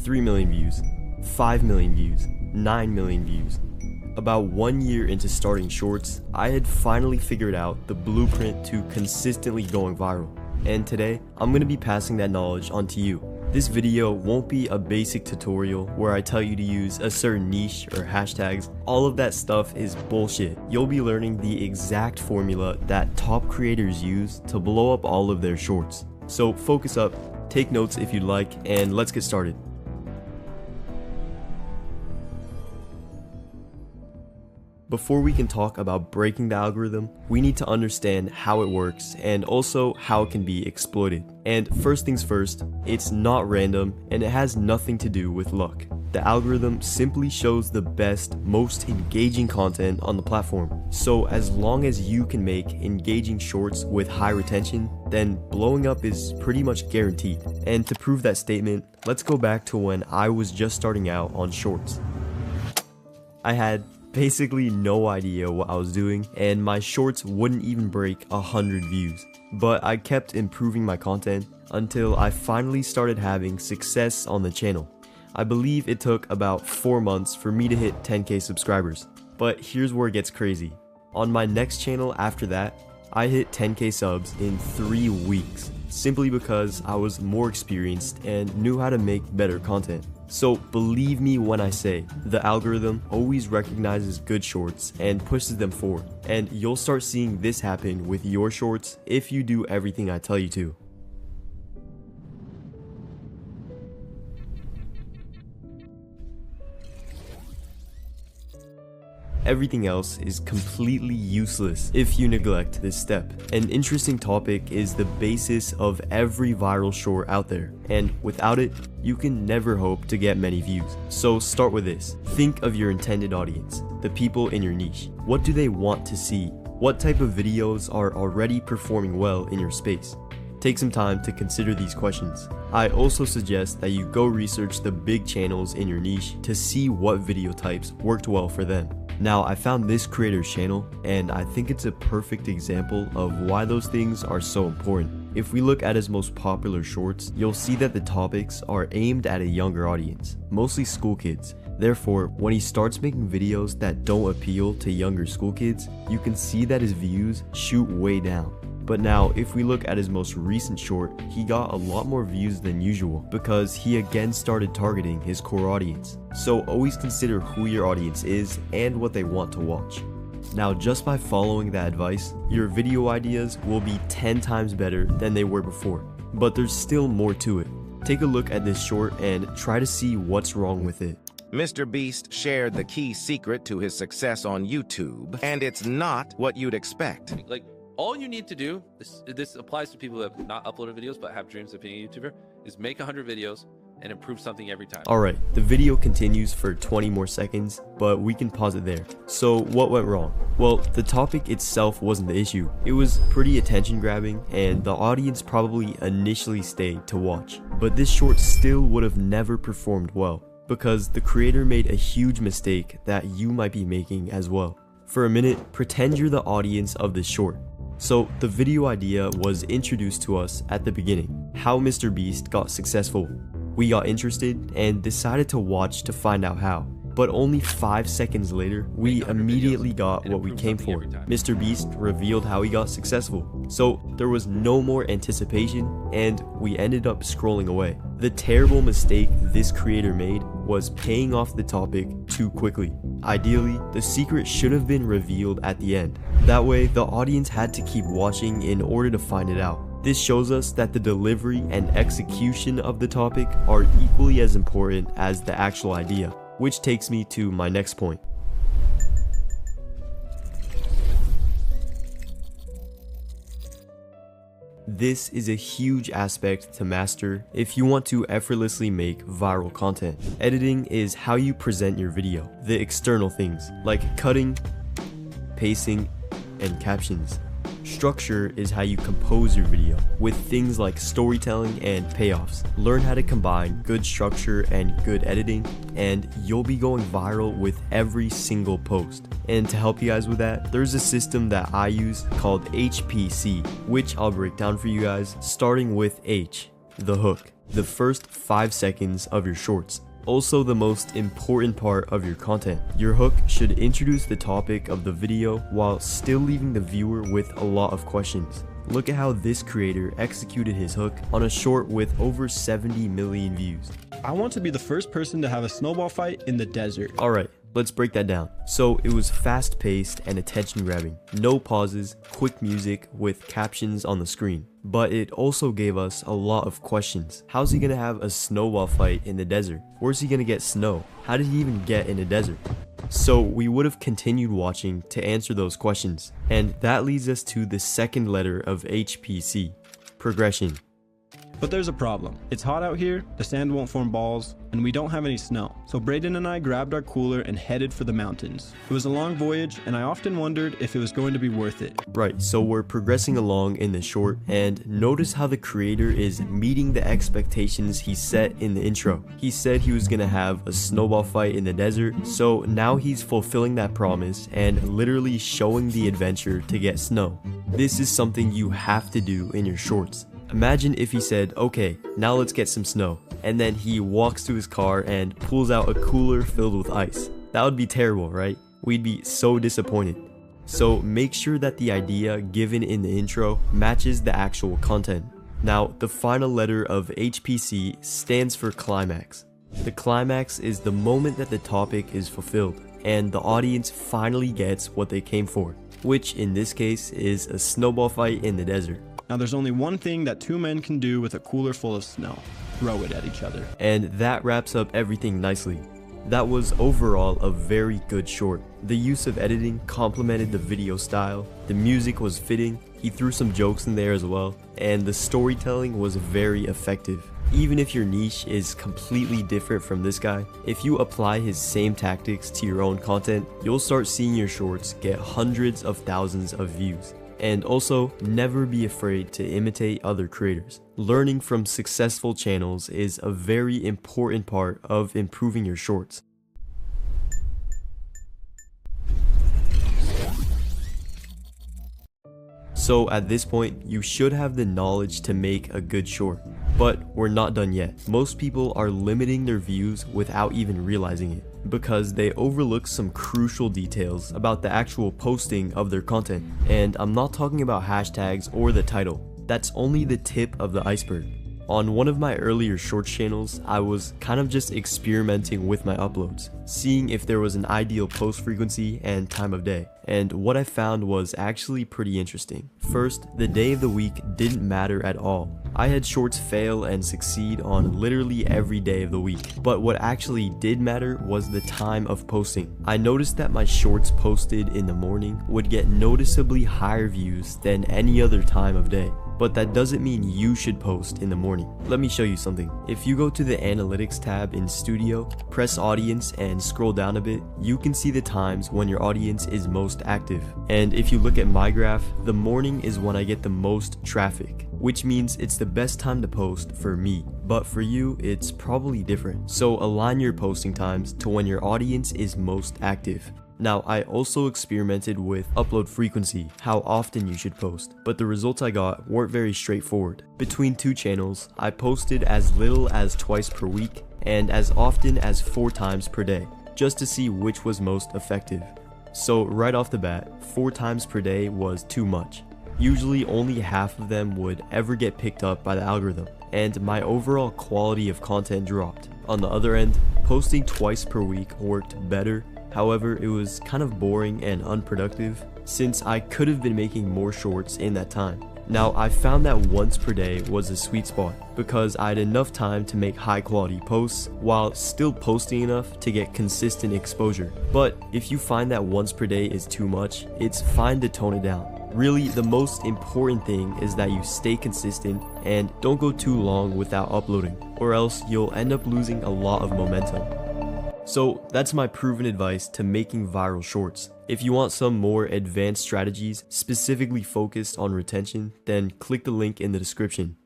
3 million views, 5 million views, 9 million views. About 1 year into starting shorts, I had finally figured out the blueprint to consistently going viral. And today, I'm going to be passing that knowledge on to you. This video won't be a basic tutorial where I tell you to use a certain niche or hashtags. All of that stuff is bullshit. You'll be learning the exact formula that top creators use to blow up all of their shorts. So focus up, take notes if you'd like, and let's get started. Before we can talk about breaking the algorithm, we need to understand how it works and also how it can be exploited. And first things first, it's not random and it has nothing to do with luck. The algorithm simply shows the best, most engaging content on the platform. So as long as you can make engaging shorts with high retention, then blowing up is pretty much guaranteed. And to prove that statement, let's go back to when I was just starting out on shorts. I had basically no idea what I was doing, and my shorts wouldn't even break 100 views. But I kept improving my content until I finally started having success on the channel. I believe it took about 4 months for me to hit 10k subscribers. But here's where it gets crazy. On my next channel after that, I hit 10k subs in 3 weeks, simply because I was more experienced and knew how to make better content. So believe me when I say, the algorithm always recognizes good shorts and pushes them forward. And you'll start seeing this happen with your shorts if you do everything I tell you to. Everything else is completely useless if you neglect this step. An interesting topic is the basis of every viral short out there, and without it, you can never hope to get many views. So start with this. Think of your intended audience, the people in your niche. What do they want to see? What type of videos are already performing well in your space? Take some time to consider these questions. I also suggest that you go research the big channels in your niche to see what video types worked well for them. Now, I found this creator's channel, and I think it's a perfect example of why those things are so important. If we look at his most popular shorts, you'll see that the topics are aimed at a younger audience, mostly school kids. Therefore, when he starts making videos that don't appeal to younger school kids, you can see that his views shoot way down. But now, if we look at his most recent short, he got a lot more views than usual because he again started targeting his core audience. So always consider who your audience is and what they want to watch. Now, just by following that advice, your video ideas will be 10 times better than they were before. But there's still more to it. Take a look at this short and try to see what's wrong with it. Mr. Beast shared the key secret to his success on YouTube, and it's not what you'd expect. All you need to do, this applies to people that have not uploaded videos but have dreams of being a YouTuber, is make 100 videos and improve something every time. Alright, the video continues for 20 more seconds, but we can pause it there. So what went wrong? Well, the topic itself wasn't the issue. It was pretty attention grabbing, and the audience probably initially stayed to watch. But this short still would have never performed well, because the creator made a huge mistake that you might be making as well. For a minute, pretend you're the audience of this short. So the video idea was introduced to us at the beginning, how Mr. Beast got successful. We got interested and decided to watch to find out how. But only 5 seconds later, we immediately got what we came for. Mr. Beast revealed how he got successful. So there was no more anticipation and we ended up scrolling away. The terrible mistake this creator made was paying off the topic too quickly. Ideally, the secret should have been revealed at the end. That way, the audience had to keep watching in order to find it out. This shows us that the delivery and execution of the topic are equally as important as the actual idea, which takes me to my next point. This is a huge aspect to master if you want to effortlessly make viral content. Editing is how you present your video, the external things like cutting, pacing, and captions. Structure is how you compose your video, with things like storytelling and payoffs. Learn how to combine good structure and good editing, and you'll be going viral with every single post. And to help you guys with that, there's a system that I use called HPC, which I'll break down for you guys, starting with H, the hook. the first 5 seconds of your shorts. Also, the most important part of your content. Your hook should introduce the topic of the video while still leaving the viewer with a lot of questions. Look at how this creator executed his hook on a short with over 70 million views. I want to be the first person to have a snowball fight in the desert. Alright, let's break that down. So it was fast paced and attention grabbing. No pauses, quick music with captions on the screen. But it also gave us a lot of questions. How's he gonna have a snowball fight in the desert? Where's he gonna get snow? How did he even get in a desert? So we would have continued watching to answer those questions. And that leads us to the second letter of HPC, progression. But there's a problem. It's hot out here, the sand won't form balls, and we don't have any snow. So Braden and I grabbed our cooler and headed for the mountains. It was a long voyage, and I often wondered if it was going to be worth it. Right, so we're progressing along in the short, and notice how the creator is meeting the expectations he set in the intro. He said he was gonna have a snowball fight in the desert, so now he's fulfilling that promise and literally showing the adventure to get snow. This is something you have to do in your shorts. Imagine if he said, okay, now let's get some snow, and then he walks to his car and pulls out a cooler filled with ice. That would be terrible, right? We'd be so disappointed. So make sure that the idea given in the intro matches the actual content. Now, the final letter of HPC stands for climax. The climax is the moment that the topic is fulfilled, and the audience finally gets what they came for, which in this case is a snowball fight in the desert. Now there's only one thing that two men can do with a cooler full of snow: throw it at each other. And that wraps up everything nicely. That was overall a very good short. The use of editing complemented the video style, the music was fitting, he threw some jokes in there as well, and the storytelling was very effective. Even if your niche is completely different from this guy, if you apply his same tactics to your own content, you'll start seeing your shorts get hundreds of thousands of views. And also, never be afraid to imitate other creators. Learning from successful channels is a very important part of improving your shorts. So at this point, you should have the knowledge to make a good short. But we're not done yet. Most people are limiting their views without even realizing it, because they overlook some crucial details about the actual posting of their content. And I'm not talking about hashtags or the title. That's only the tip of the iceberg. On one of my earlier shorts channels, I was kind of just experimenting with my uploads, seeing if there was an ideal post frequency and time of day. And what I found was actually pretty interesting. First, the day of the week didn't matter at all. I had shorts fail and succeed on literally every day of the week. But what actually did matter was the time of posting. I noticed that my shorts posted in the morning would get noticeably higher views than any other time of day. But that doesn't mean you should post in the morning. Let me show you something. If you go to the analytics tab in Studio, press audience and scroll down a bit, you can see the times when your audience is most active. And if you look at my graph, the morning is when I get the most traffic, which means it's the best time to post for me. But for you, it's probably different. So align your posting times to when your audience is most active. Now, I also experimented with upload frequency, how often you should post, but the results I got weren't very straightforward. Between two channels, I posted as little as twice per week and as often as 4 times per day, just to see which was most effective. So right off the bat, 4 times per day was too much. Usually only half of them would ever get picked up by the algorithm, and my overall quality of content dropped. On the other end, posting twice per week worked better. However, it was kind of boring and unproductive since I could have been making more shorts in that time. Now, I found that once per day was a sweet spot because I had enough time to make high quality posts while still posting enough to get consistent exposure. But if you find that once per day is too much, it's fine to tone it down. Really, the most important thing is that you stay consistent and don't go too long without uploading, or else you'll end up losing a lot of momentum. So that's my proven advice to making viral shorts. If you want some more advanced strategies specifically focused on retention, then click the link in the description.